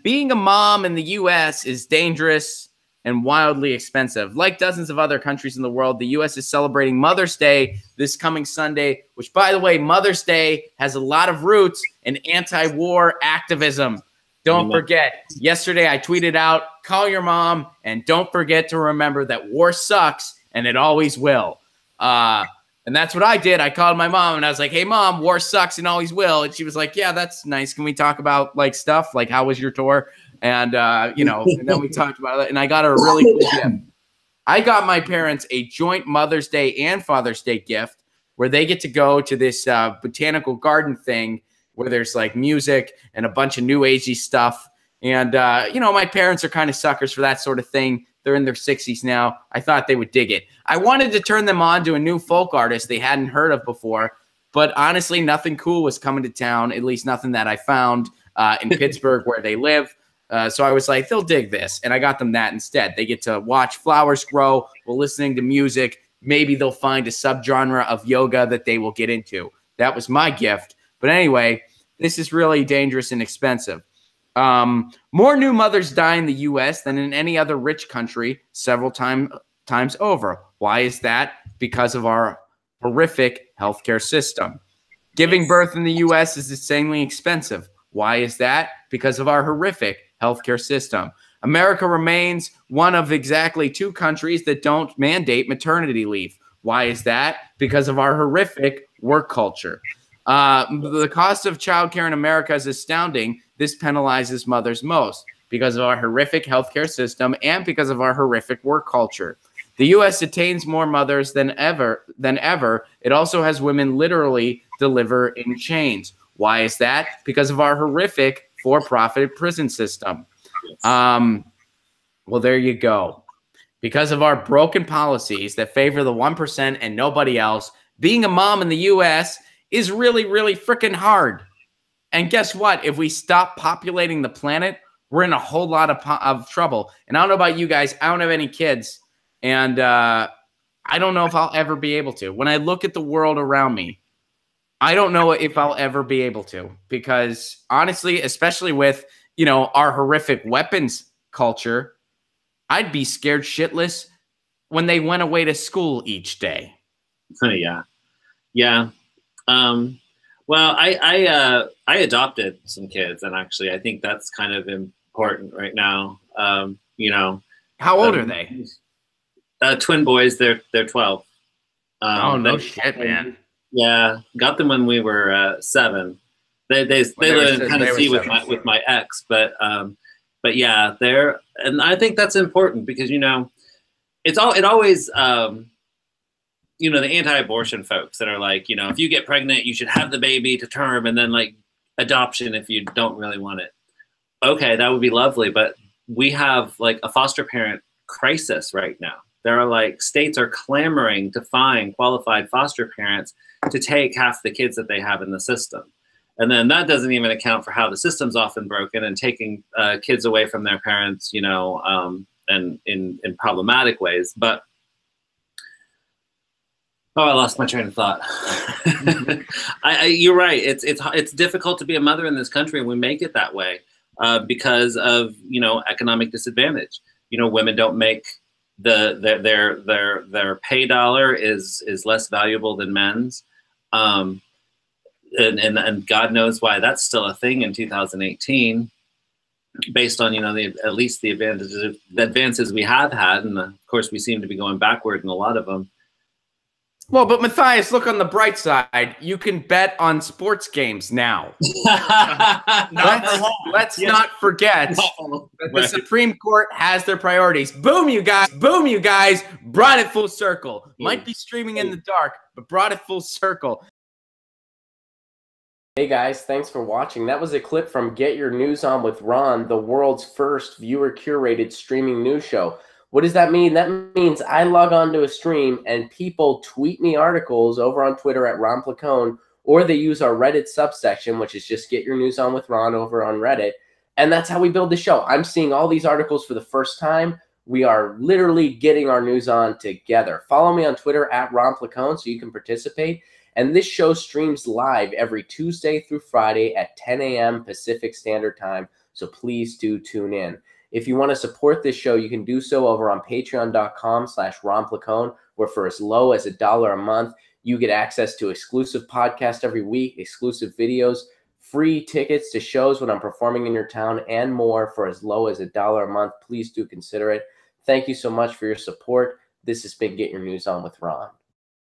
Being a mom in the U.S. is dangerous and wildly expensive. Like dozens of other countries in the world, the U.S. is celebrating Mother's Day this coming Sunday, which, by the way, Mother's Day has a lot of roots in anti-war activism. Don't forget, yesterday I tweeted out, call your mom, and don't forget to remember that war sucks, and it always will. And that's what I did. I called my mom, and I was like, hey, Mom, war sucks and always will. And she was like, yeah, that's nice. Can we talk about, like, stuff? Like, how was your tour? And, you know, and then we talked about it, and I got her a really cool gift. I got my parents a joint Mother's Day and Father's Day gift where they get to go to this botanical garden thing where there's, like, music and a bunch of new agey stuff. And, you know, my parents are kind of suckers for that sort of thing. They're in their 60s now. I thought they would dig it. I wanted to turn them on to a new folk artist they hadn't heard of before, but honestly, nothing cool was coming to town, at least nothing that I found in Pittsburgh where they live. So I was like, they'll dig this, and I got them that instead. They get to watch flowers grow while listening to music. Maybe they'll find a subgenre of yoga that they will get into. That was my gift. But anyway, this is really dangerous and expensive. More new mothers die in the U.S. than in any other rich country several times over. Why is that? Because of our horrific healthcare system. Giving birth in the U.S. is insanely expensive. Why is that? Because of our horrific healthcare system. America remains one of exactly 2 countries that don't mandate maternity leave. Why is that? Because of our horrific work culture. The cost of childcare in America is astounding. This penalizes mothers most because of our horrific healthcare system and because of our horrific work culture. The U.S. detains more mothers than ever. It also has women literally deliver in chains. Why is that? Because of our horrific for-profit prison system. Well, there you go. Because of our broken policies that favor the 1% and nobody else, being a mom in the U.S. is really, really freaking hard. And guess what? If we stop populating the planet, we're in a whole lot of trouble. And I don't know about you guys. I don't have any kids. And I don't know if I'll ever be able to. When I look at the world around me, I don't know if I'll ever be able to. Because honestly, especially with, you know, our horrific weapons culture, I'd be scared shitless when they went away to school each day. Yeah. Yeah. Well, I adopted some kids, and actually, I think that's kind of important right now. You know, how old are they? Twin boys. They're 12. Oh no shit, man. Yeah, got them when we were 7. They live in Tennessee with my ex, but yeah, and I think that's important because you know, it always. You know, the anti-abortion folks that are like, you know, if you get pregnant, you should have the baby to term and then like adoption if you don't really want it. Okay, that would be lovely. But we have like a foster parent crisis right now. There are like states are clamoring to find qualified foster parents to take half the kids that they have in the system. And then that doesn't even account for how the system's often broken and taking kids away from their parents, you know, and in problematic ways. But oh, I lost my train of thought. You're right. It's difficult to be a mother in this country, and we make it that way because of, you know, economic disadvantage. You know, women don't make their pay dollar is less valuable than men's, and God knows why that's still a thing in 2018, based on, you know, at least the advances we have had, and of course we seem to be going backward in a lot of them. Well, but Matthias, look on the bright side. You can bet on sports games now. Let's not forget that the Supreme Court has their priorities. Boom, you guys. Boom, you guys. Brought it full circle. Might be streaming in the dark, but brought it full circle. Hey guys, thanks for watching. That was a clip from Get Your News On with Ron, the world's first viewer-curated streaming news show. What does that mean? That means I log on to a stream and people tweet me articles over on Twitter at Ron Placone, or they use our Reddit subsection, which is just Get Your News On with Ron over on Reddit. And that's how we build the show. I'm seeing all these articles for the first time. We are literally getting our news on together. Follow me on Twitter at Ron Placone so you can participate. And this show streams live every Tuesday through Friday at 10 a.m. Pacific Standard Time. So please do tune in. If you want to support this show, you can do so over on patreon.com/Ron Placone, where for as low as $1 a month, you get access to exclusive podcasts every week, exclusive videos, free tickets to shows when I'm performing in your town, and more for as low as $1 a month. Please do consider it. Thank you so much for your support. This has been Get Your News On with Ron.